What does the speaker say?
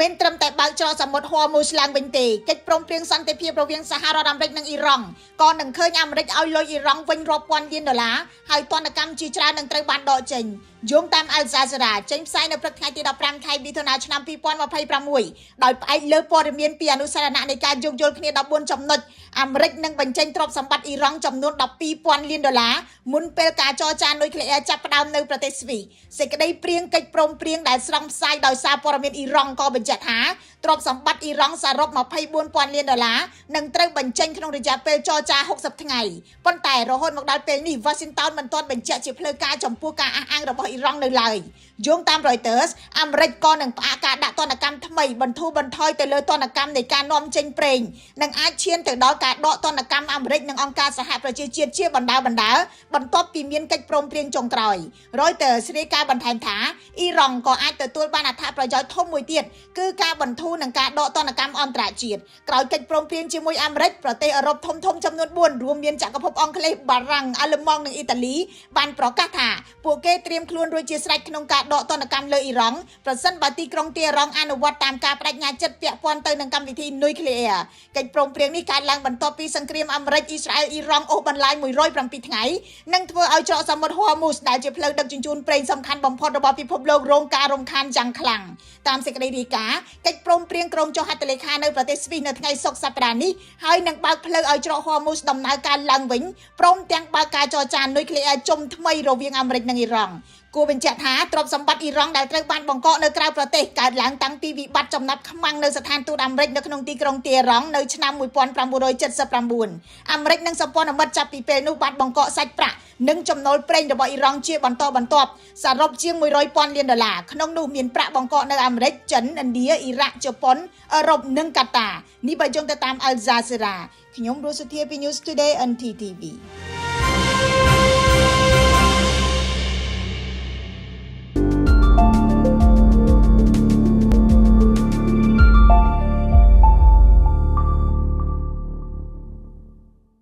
មានត្រឹមតែបើកច្រកសមុទ្រហ័រមូសឡើងវិញទេកិច្ចព្រមព្រៀងសន្តិភាពរវាងសហរដ្ឋអាមេរិកនិងអ៊ីរ៉ង់ក៏នឹងឃើញអាមេរិកឲ្យលុយអ៊ីរ៉ង់វិញរាប់ពាន់លានដុល្លារហើយទណ្ឌកម្មជាច្រើននឹងត្រូវបានដកចេញយោងតាម Al Jazeera ចេញផ្សាយនៅព្រឹកថ្ងៃទី15ខែមិថុនាឆ្នាំ2026ដោយផ្អែកលើព័ត៌មានពីអនុសារណៈនៃការយោគយល់គ្នា14ចំណុចអាមេរិកនឹងបញ្ចេញទ្រព្យសម្បត្តិអ៊ីរ៉ង់ចំនួន12,000លានដុល្លារមុនពេលការចរចានុយក្លេអ៊ែរចាប់ផ្ដើមនៅប្រទេសស្វីសសេចក្តីព្រៀងកិច្ចព្រមព្រៀងដែលស្រង់ផ្សាយដោយសារព័ត៌មានអ៊ីរ៉ង់ក៏បញ្ជាក់ថាទ្រព្យសម្បត្តិអ៊ីរ៉ង់សរុប24,000លានដុល្លារនឹងត្រូវបញ្ចេញក្នុងរយៈពេលចរចា60ថ្ងៃប៉ុន្តែរហូតមកដល់ពេលនេះ Washington មិនទាន់បញ្ជាក់ជាផ្លូវការចំពោះការអះអាងរបស់អ៊ីរ៉ង់នៅឡើយយោងតាម Reuters អាមេរិកក៏នឹងផ្អាកការដាក់ទណ្ឌកម្មថ្មីបន្ធូរបន្ថយទៅលើទណ្ឌកម្មនៃការនាំចេញប្រេងនិងអាចឈានទៅដល់ការដកទណ្ឌកម្មអាមេរិកនិងអង្គការសហប្រជាជាតិជាបណ្ដាបន្ទាប់ពីមានកិច្ចព្រមព្រៀងចុងក្រោយ Reuters រាយការណ៍បន្ថែមថាអ៊ីរ៉ង់ក៏អាចទទួលបានអត្ថប្រយោជន៍ធំមួយទៀតគឺការបន្ធូរនិងការដកទណ្ឌកម្មអន្តរជាតិក្រោយកិច្ចព្រមព្រៀងជាមួយអាមេរិកប្រទេសអឺរ៉ុបធំៗចំនួន4រួមមានចក្រភពអង់គ្លេសបារាំងអាល្លឺម៉ង់និងអ៊ីតាលីបានប្រកាសថាពួកគេត្រៀមខ្លួនរួចជាស្រេចក្នុងការដកទណ្ឌកម្មលើអ៊ីរ៉ង់ប្រសិនបើទីក្រុងទីហេរ៉ង់អនុវត្តតាមការបដិញ្ញាចិត្តពាក់ព័ន្ធទៅនឹងកម្មវិធីនុយក្លេអ៊ែរកិច្ចព្រមព្រៀងនេះកើតឡើងបន្ទាប់ពីសង្គ្រាមអាមេរិកអ៊ីស្រាអែលអ៊ីរ៉ង់អូសបន្លាយ107ថ្ងៃនិងធ្វើឲ្យច្រកសមុទ្រហ័រមូសដែលជាផ្លូវដឹកជញ្ជូនប្រេងសំខាន់បំផុតរបស់ពិភពលោករងការរំខានយ៉ាងខ្លាំងតាមសេចក្តីរាយការណ៍កិច្ចព្រមព្រៀងក្រុងចុះហត្ថលេខានៅប្រទេសស្វីសនៅថ្ងៃសុក្រសប្តាហ៍នេះហើយនឹងបើកផ្លូវឲ្យច្រកហ័រមូសដំណើរការឡើងវិញព្រមទាំងបើកការចរចានុយក្លេអ៊ែរជុំថ្មីរវាងអាមេរិកនិងអ៊ីរ៉ង់គួរបញ្ជាក់ថាទ្រព្យសម្បត្តិអ៊ីរ៉ង់ដែលត្រូវបានបង្កកនៅក្រៅប្រទេសកើតឡើងតាំងពីវិបត្តិចំណាប់ខ្មាំងនៅស្ថានទូតអាមេរិកនៅក្នុងទីក្រុងទីហេរ៉ង់នៅឆ្នាំ1979អាមេរិកនិងសម្ព័ន្ធមិត្តចាប់ពីពេលនោះបានបង្កកសាច់ប្រាក់និងចំណូលប្រេងរបស់អ៊ីរ៉ង់ជាបន្តបន្ទាប់សរុបជាង100,000លានដុល្លារក្នុងនោះមានប្រាក់បង្កកនៅអាមេរិកចិនឥណ្ឌាអ៊ីរ៉ាក់ជប៉ុនអឺរ៉ុបនិងកាតានេះបើយោងទៅតាម Al Jazeera ខ្ញុំរស់សុធាពី News Today NTTV